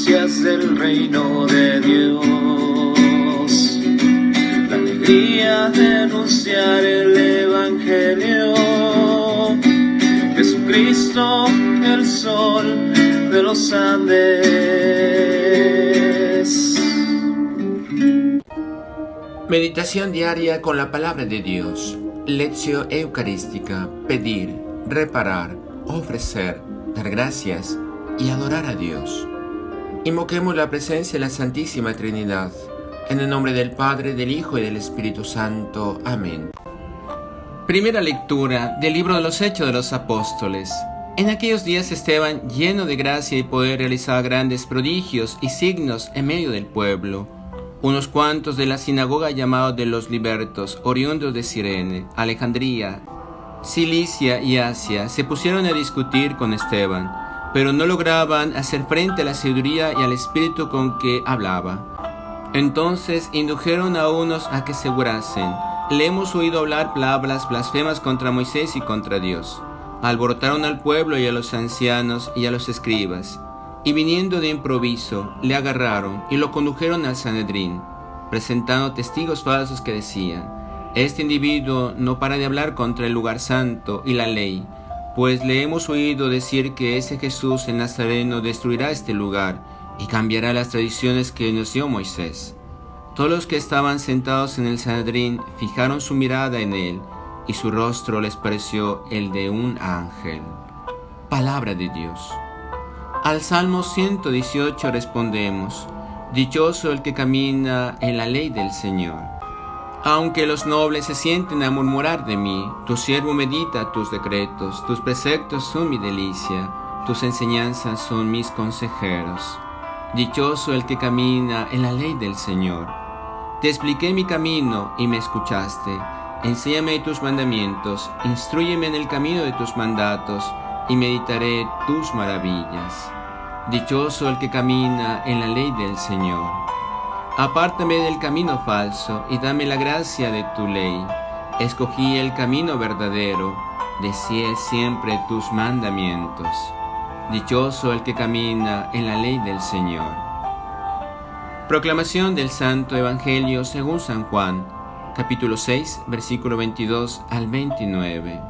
noticias del reino de Dios, la alegría de anunciar el Evangelio. Jesucristo, el sol de los Andes. Meditación diaria con la palabra de Dios. Lección eucarística. Pedir, reparar, ofrecer, dar gracias y adorar a Dios. Invoquemos la presencia de la Santísima Trinidad. En el nombre del Padre, del Hijo y del Espíritu Santo. Amén. Primera lectura del libro de los Hechos de los Apóstoles. En aquellos días Esteban, lleno de gracia y poder, realizaba grandes prodigios y signos en medio del pueblo. Unos cuantos de la sinagoga llamados de los libertos, oriundos de Cirene, Alejandría, Cilicia y Asia, se pusieron a discutir con Esteban, pero no lograban hacer frente a la sabiduría y al espíritu con que hablaba. Entonces indujeron a unos a que asegurasen: le hemos oído hablar palabras blasfemas contra Moisés y contra Dios. Alborotaron al pueblo y a los ancianos y a los escribas, y viniendo de improviso, le agarraron y lo condujeron al Sanedrín, presentando testigos falsos que decían: este individuo no para de hablar contra el lugar santo y la ley, pues le hemos oído decir que ese Jesús el Nazareno destruirá este lugar y cambiará las tradiciones que nos dio Moisés. Todos los que estaban sentados en el Sanedrín fijaron su mirada en él, y su rostro les pareció el de un ángel. Palabra de Dios. Al Salmo 118 respondemos: dichoso el que camina en la ley del Señor. Aunque los nobles se sienten a murmurar de mí, tu siervo medita tus decretos, tus preceptos son mi delicia, tus enseñanzas son mis consejeros. Dichoso el que camina en la ley del Señor. Te expliqué mi camino y me escuchaste. Enséñame tus mandamientos, instrúyeme en el camino de tus mandatos, y meditaré tus maravillas. Dichoso el que camina en la ley del Señor. Apártame del camino falso y dame la gracia de tu ley. Escogí el camino verdadero, deseé siempre tus mandamientos. Dichoso el que camina en la ley del Señor. Proclamación del Santo Evangelio según San Juan, capítulo 6, versículo 22 al 29.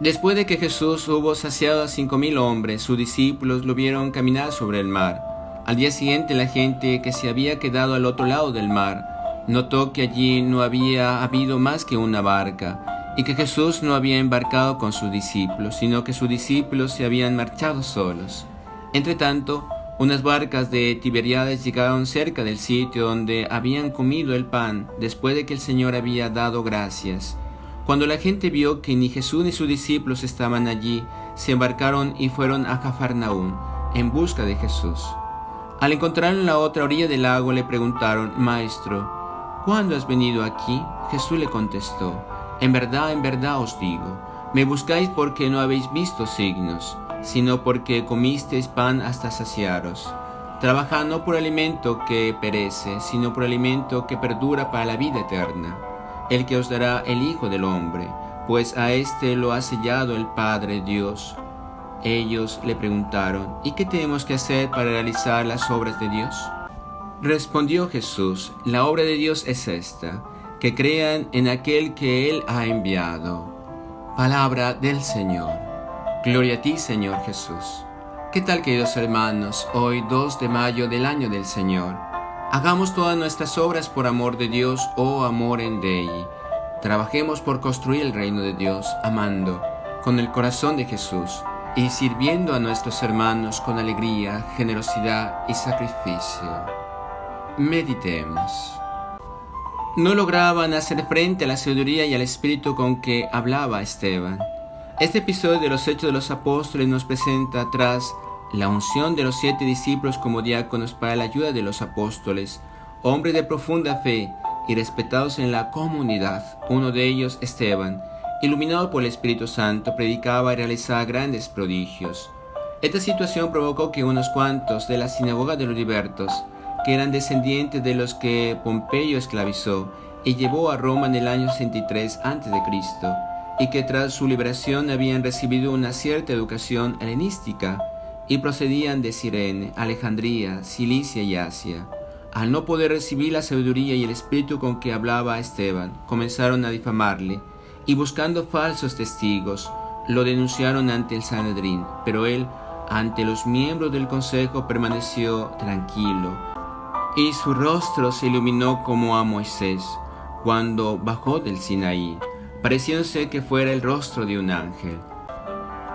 Después de que Jesús hubo saciado a 5,000 hombres, sus discípulos lo vieron caminar sobre el mar. Al día siguiente, la gente que se había quedado al otro lado del mar notó que allí no había habido más que una barca, y que Jesús no había embarcado con sus discípulos, sino que sus discípulos se habían marchado solos. Entretanto, unas barcas de Tiberíades llegaron cerca del sitio donde habían comido el pan, después de que el Señor había dado gracias. Cuando la gente vio que ni Jesús ni sus discípulos estaban allí, se embarcaron y fueron a Cafarnaún, en busca de Jesús. Al encontrarlo en la otra orilla del lago, le preguntaron: Maestro, ¿cuándo has venido aquí? Jesús le contestó: en verdad os digo, me buscáis porque no habéis visto signos, sino porque comisteis pan hasta saciaros. Trabajad no por alimento que perece, sino por alimento que perdura para la vida eterna, el que os dará el Hijo del Hombre, pues a éste lo ha sellado el Padre Dios. Ellos le preguntaron: ¿y qué tenemos que hacer para realizar las obras de Dios? Respondió Jesús: la obra de Dios es esta, que crean en aquel que Él ha enviado. Palabra del Señor. Gloria a ti, Señor Jesús. ¿Qué tal, queridos hermanos? Hoy 2 de mayo del año del Señor. Hagamos todas nuestras obras por amor de Dios, o amorem Dei. Trabajemos por construir el reino de Dios, amando con el corazón de Jesús y sirviendo a nuestros hermanos con alegría, generosidad y sacrificio. Meditemos. No lograban hacer frente a la sabiduría y al espíritu con que hablaba Esteban. Este episodio de los Hechos de los Apóstoles nos presenta, tras la unción de los 7 discípulos como diáconos para la ayuda de los apóstoles, hombres de profunda fe y respetados en la comunidad. Uno de ellos, Esteban, iluminado por el Espíritu Santo, predicaba y realizaba grandes prodigios. Esta situación provocó que unos cuantos de la sinagoga de los libertos, que eran descendientes de los que Pompeyo esclavizó y llevó a Roma en el año 63 a.C., y que tras su liberación habían recibido una cierta educación helenística, y procedían de Cirene, Alejandría, Cilicia y Asia. Al no poder recibir la sabiduría y el espíritu con que hablaba Esteban, comenzaron a difamarle, y buscando falsos testigos, lo denunciaron ante el Sanedrín, pero él, ante los miembros del consejo, permaneció tranquilo, y su rostro se iluminó como a Moisés, cuando bajó del Sinaí, pareciéndose que fuera el rostro de un ángel.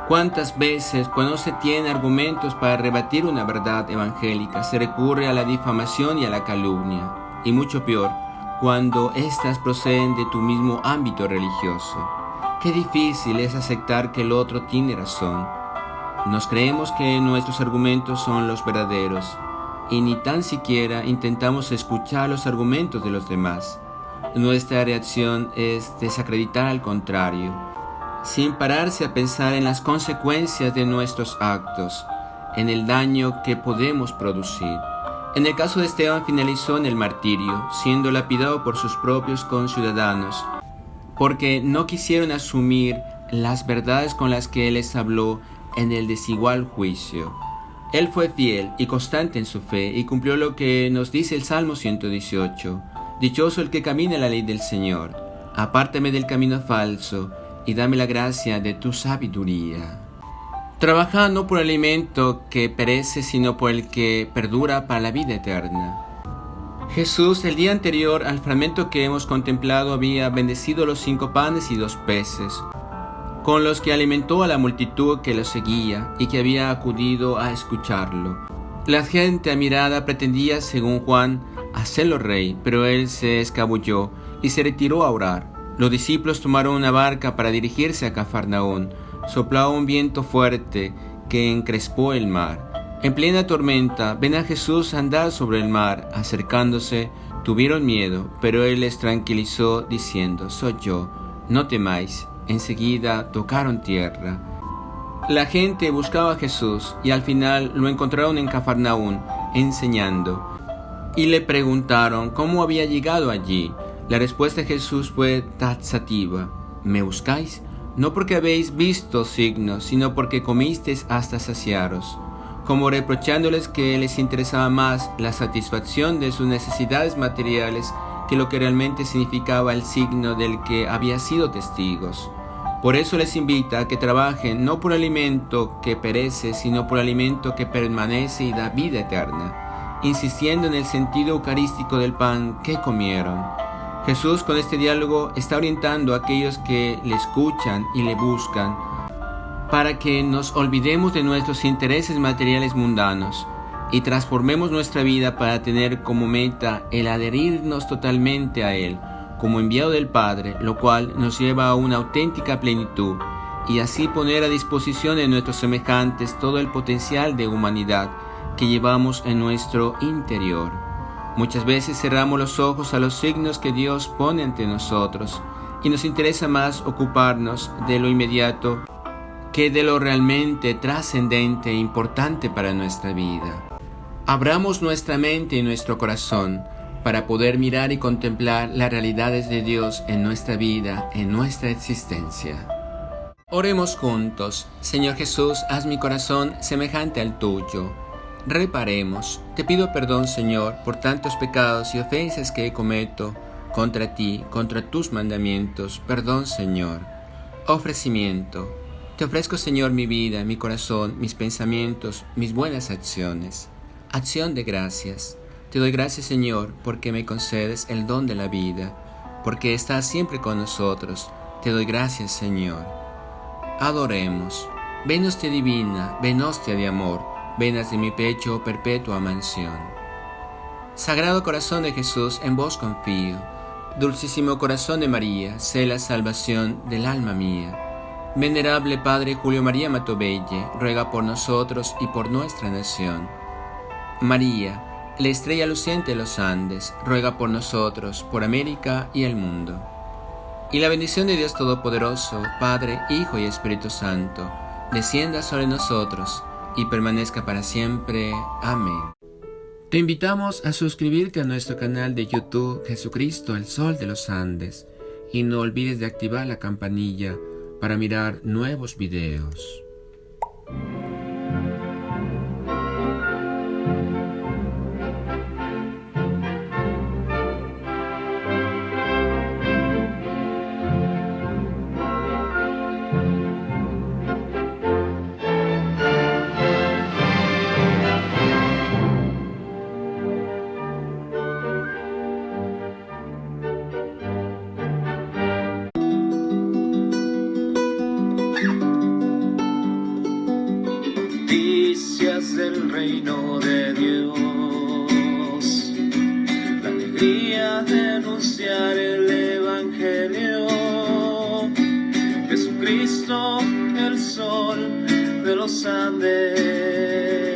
¿Cuántas veces, cuando se tiene argumentos para rebatir una verdad evangélica, se recurre a la difamación y a la calumnia? Y mucho peor, cuando éstas proceden de tu mismo ámbito religioso. Qué difícil es aceptar que el otro tiene razón. Nos creemos que nuestros argumentos son los verdaderos, y ni tan siquiera intentamos escuchar los argumentos de los demás. Nuestra reacción es desacreditar al contrario, sin pararse a pensar en las consecuencias de nuestros actos, en el daño que podemos producir. En el caso de Esteban finalizó en el martirio, siendo lapidado por sus propios conciudadanos, porque no quisieron asumir las verdades con las que él les habló en el desigual juicio. Él fue fiel y constante en su fe y cumplió lo que nos dice el Salmo 118. Dichoso el que camina en la ley del Señor. Apártame del camino falso y dame la gracia de tu sabiduría. Trabaja no por el alimento que perece, sino por el que perdura para la vida eterna. Jesús, el día anterior al fragmento que hemos contemplado, había bendecido los 5 panes y 2 peces, con los que alimentó a la multitud que lo seguía y que había acudido a escucharlo. La gente admirada pretendía, según Juan, hacerlo rey, pero él se escabulló y se retiró a orar. Los discípulos tomaron una barca para dirigirse a Cafarnaún. Soplaba un viento fuerte que encrespó el mar. En plena tormenta, ven a Jesús andar sobre el mar. Acercándose, tuvieron miedo, pero él les tranquilizó diciendo: soy yo, no temáis. Enseguida tocaron tierra. La gente buscaba a Jesús y al final lo encontraron en Cafarnaún, enseñando. Y le preguntaron cómo había llegado allí. La respuesta de Jesús fue taxativa: ¿me buscáis? No porque habéis visto signos, sino porque comisteis hasta saciaros, como reprochándoles que les interesaba más la satisfacción de sus necesidades materiales que lo que realmente significaba el signo del que había sido testigos. Por eso les invita a que trabajen no por alimento que perece, sino por alimento que permanece y da vida eterna, insistiendo en el sentido eucarístico del pan que comieron. Jesús, con este diálogo, está orientando a aquellos que le escuchan y le buscan para que nos olvidemos de nuestros intereses materiales mundanos y transformemos nuestra vida para tener como meta el adherirnos totalmente a Él como enviado del Padre, lo cual nos lleva a una auténtica plenitud y así poner a disposición de nuestros semejantes todo el potencial de humanidad que llevamos en nuestro interior. Muchas veces cerramos los ojos a los signos que Dios pone ante nosotros y nos interesa más ocuparnos de lo inmediato que de lo realmente trascendente e importante para nuestra vida. Abramos nuestra mente y nuestro corazón para poder mirar y contemplar las realidades de Dios en nuestra vida, en nuestra existencia. Oremos juntos. Señor Jesús, haz mi corazón semejante al tuyo. Reparemos. Te pido perdón, Señor, por tantos pecados y ofensas que cometo contra ti, contra tus mandamientos. Perdón, Señor. Ofrecimiento. Te ofrezco, Señor, mi vida, mi corazón, mis pensamientos, mis buenas acciones. Acción de gracias. Te doy gracias, Señor, porque me concedes el don de la vida, porque estás siempre con nosotros. Te doy gracias, Señor. Adoremos. Ven hostia divina, ven hostia de amor, venas de mi pecho, perpetua mansión. Sagrado corazón de Jesús, en vos confío. Dulcísimo corazón de María, sé la salvación del alma mía. Venerable Padre Julio María Matovelle, ruega por nosotros y por nuestra nación. María, la estrella luciente de los Andes, ruega por nosotros, por América y el mundo. Y la bendición de Dios Todopoderoso, Padre, Hijo y Espíritu Santo, descienda sobre nosotros y permanezca para siempre. Amén. Te invitamos a suscribirte a nuestro canal de YouTube Jesucristo, el Sol de los Andes, y no olvides de activar la campanilla para mirar nuevos videos. del reino de Dios. La alegría de anunciar el Evangelio. Jesucristo, el sol de los Andes.